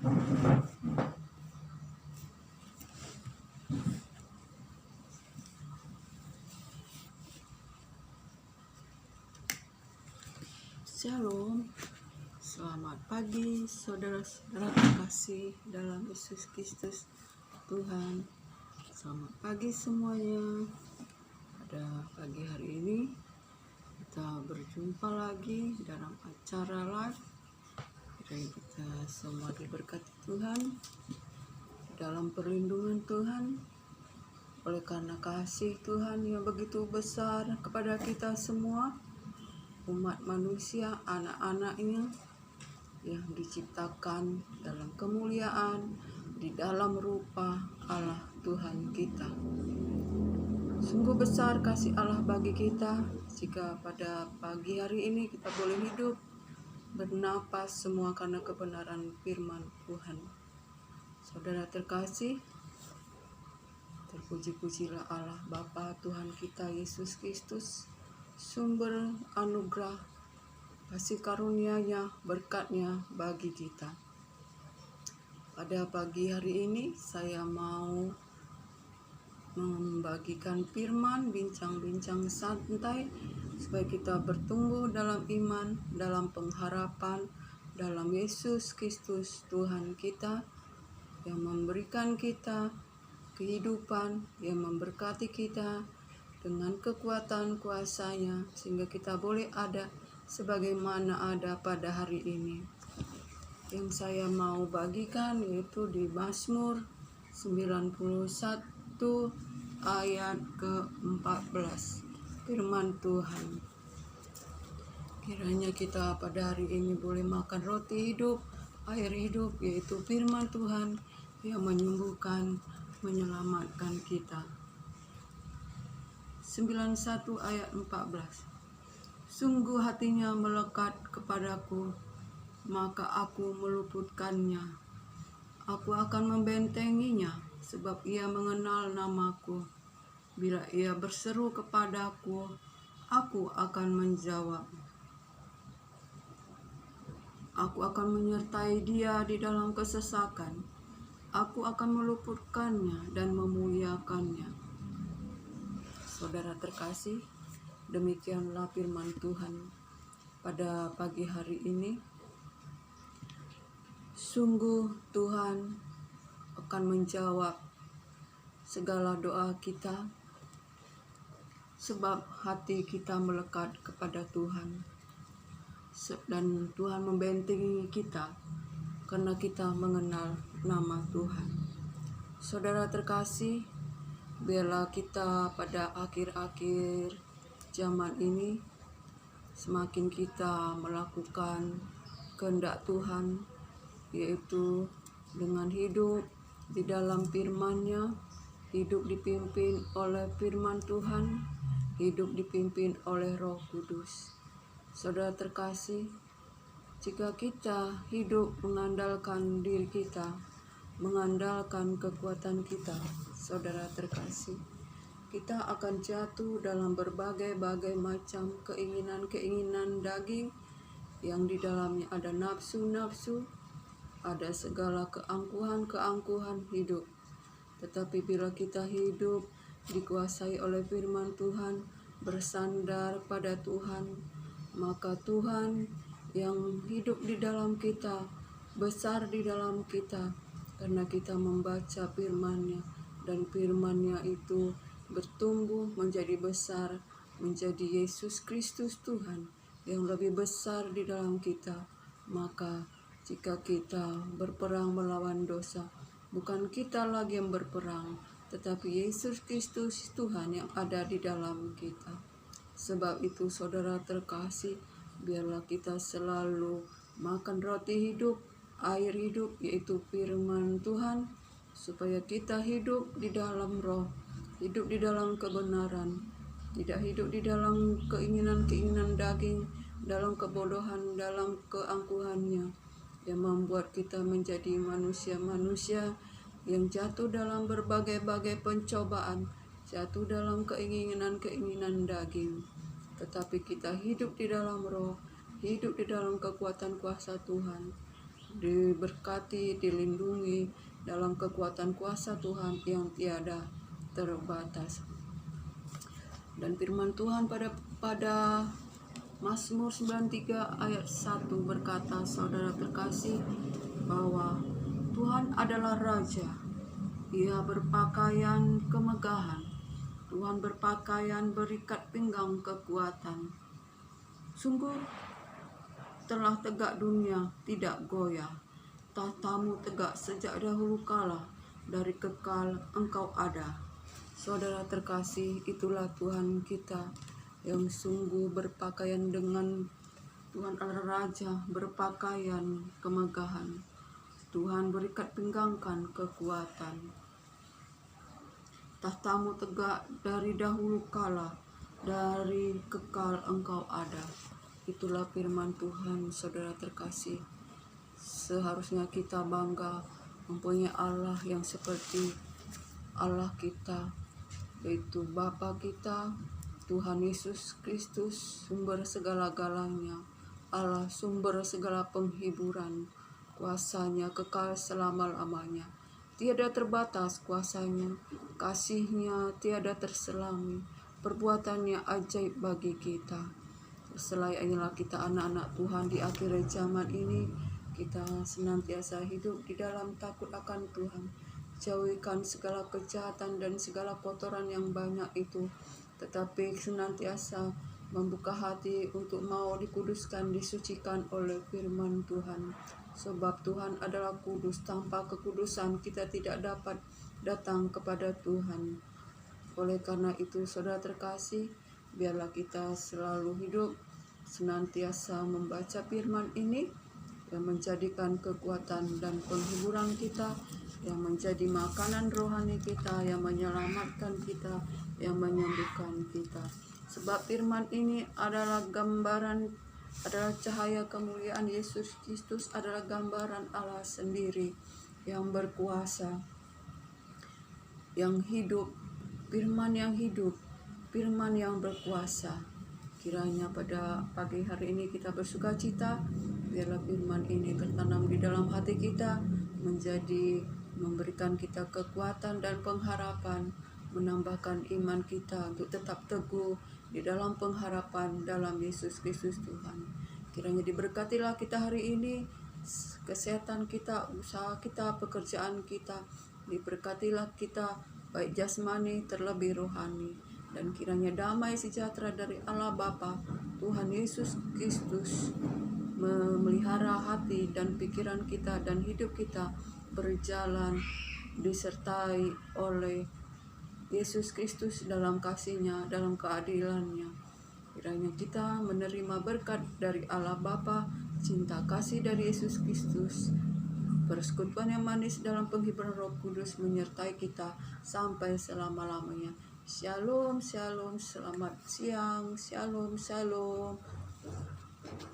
Shalom, selamat pagi saudara-saudara terkasih dalam Yesus Kristus Tuhan. Selamat pagi semuanya. Pada pagi hari ini kita berjumpa lagi dalam acara live. Kiranya kita semua diberkati Tuhan, dalam perlindungan Tuhan, oleh karena kasih Tuhan yang begitu besar kepada kita semua, umat manusia, anak-anaknya yang diciptakan dalam kemuliaan di dalam rupa Allah Tuhan kita. Sungguh besar kasih Allah bagi kita jika pada pagi hari ini kita boleh hidup, bernapas, semua karena kebenaran firman Tuhan. Saudara terkasih, terpuji-pujilah Allah Bapa Tuhan kita Yesus Kristus, sumber anugerah, kasih karunia-Nya, berkat-Nya bagi kita. Pada pagi hari ini saya mau membagikan firman, bincang-bincang santai supaya kita bertumbuh dalam iman, dalam pengharapan, dalam Yesus Kristus Tuhan kita yang memberikan kita kehidupan, yang memberkati kita dengan kekuatan kuasa-Nya sehingga kita boleh ada sebagaimana ada pada hari ini. Yang saya mau bagikan yaitu di Mazmur 91 ayat ke-14. Firman Tuhan. Kiranya kita pada hari ini boleh makan roti hidup, air hidup, yaitu firman Tuhan yang menyembuhkan, menyelamatkan kita. 91 ayat 14. Sungguh hatinya melekat kepadaku, maka aku meluputkannya. Aku akan membentenginya, sebab ia mengenal namaku. Bila ia berseru kepadaku, aku akan menjawab. Aku akan menyertai dia di dalam kesesakan. Aku akan meluputkannya dan memuliakannya. Saudara terkasih, demikianlah firman Tuhan pada pagi hari ini. Sungguh Tuhan akan menjawab segala doa kita, sebab hati kita melekat kepada Tuhan. Dan Tuhan membentengi kita karena kita mengenal nama Tuhan. Saudara terkasih, biarlah kita pada akhir-akhir zaman ini semakin kita melakukan kehendak Tuhan, yaitu dengan hidup di dalam firman-Nya, hidup dipimpin oleh firman Tuhan, hidup dipimpin oleh Roh Kudus. Saudara terkasih, jika kita hidup mengandalkan diri kita, mengandalkan kekuatan kita, saudara terkasih, kita akan jatuh dalam berbagai-bagai macam keinginan-keinginan daging yang di dalamnya ada nafsu-nafsu, ada segala keangkuhan-keangkuhan hidup. Tetapi bila kita hidup dikuasai oleh firman Tuhan, bersandar pada Tuhan, maka Tuhan yang hidup di dalam kita, besar di dalam kita, karena kita membaca firman-Nya, dan firman-Nya itu bertumbuh menjadi besar, menjadi Yesus Kristus Tuhan yang lebih besar di dalam kita. Maka jika kita berperang melawan dosa, bukan kita lagi yang berperang, tetapi Yesus Kristus Tuhan yang ada di dalam kita. Sebab itu saudara terkasih, biarlah kita selalu makan roti hidup, air hidup, yaitu firman Tuhan, supaya kita hidup di dalam roh, hidup di dalam kebenaran, tidak hidup di dalam keinginan-keinginan daging, dalam kebodohan, dalam keangkuhannya, yang membuat kita menjadi manusia-manusia yang jatuh dalam berbagai-bagai pencobaan, jatuh dalam keinginan-keinginan daging. Tetapi kita hidup di dalam roh, hidup di dalam kekuatan kuasa Tuhan, diberkati, dilindungi dalam kekuatan kuasa Tuhan yang tiada terbatas. Dan firman Tuhan pada Mazmur 93 ayat 1 berkata, saudara terkasih, bahwa Tuhan adalah Raja. Ia berpakaian kemegahan. Tuhan berpakaian berikat pinggang kekuatan. Sungguh telah tegak dunia, tidak goyah. Tahtamu tegak sejak dahulu kala, dari kekal Engkau ada. Saudara terkasih, itulah Tuhan kita yang sungguh berpakaian dengan Tuhan adalah Raja, berpakaian kemegahan. Tuhan berikat pinggangkan kekuatan. Tahtamu tegak dari dahulu kala, dari kekal Engkau ada. Itulah firman Tuhan, saudara terkasih. Seharusnya kita bangga mempunyai Allah yang seperti Allah kita, yaitu Bapa kita, Tuhan Yesus Kristus, sumber segala-galanya, Allah sumber segala penghiburan, kuasanya kekal selama-lamanya. Tiada terbatas kuasanya, kasihnya tiada terselami, perbuatannya ajaib bagi kita. Selayaknya kita anak-anak Tuhan di akhir zaman ini, kita senantiasa hidup di dalam takut akan Tuhan. Jauhikan segala kejahatan dan segala kotoran yang banyak itu, tetapi senantiasa membuka hati untuk mau dikuduskan, disucikan oleh firman Tuhan. Sebab Tuhan adalah kudus, tanpa kekudusan kita tidak dapat datang kepada Tuhan. Oleh karena itu, saudara terkasih, biarlah kita selalu hidup senantiasa membaca firman ini, yang menjadikan kekuatan dan penghiburan kita, yang menjadi makanan rohani kita, yang menyelamatkan kita, yang menyembuhkan kita. Sebab firman ini adalah gambaran, adalah cahaya kemuliaan Yesus Kristus, adalah gambaran Allah sendiri yang berkuasa, yang hidup, firman yang hidup, firman yang berkuasa. Kiranya pada pagi hari ini kita bersuka cita, biarlah firman ini tertanam di dalam hati kita, menjadi memberikan kita kekuatan dan pengharapan, menambahkan iman kita untuk tetap teguh di dalam pengharapan dalam Yesus Kristus Tuhan. Kiranya diberkatilah kita hari ini, kesehatan kita, usaha kita, pekerjaan kita, diberkatilah kita baik jasmani terlebih rohani, dan kiranya damai sejahtera dari Allah Bapa, Tuhan Yesus Kristus memelihara hati dan pikiran kita dan hidup kita berjalan disertai oleh Yesus Kristus dalam kasih-Nya, dalam keadilan-Nya. Kiranya kita menerima berkat dari Allah Bapa, cinta kasih dari Yesus Kristus, persekutuan yang manis dalam penghiburan Roh Kudus menyertai kita sampai selama-lamanya. Shalom, shalom, selamat siang, shalom, shalom.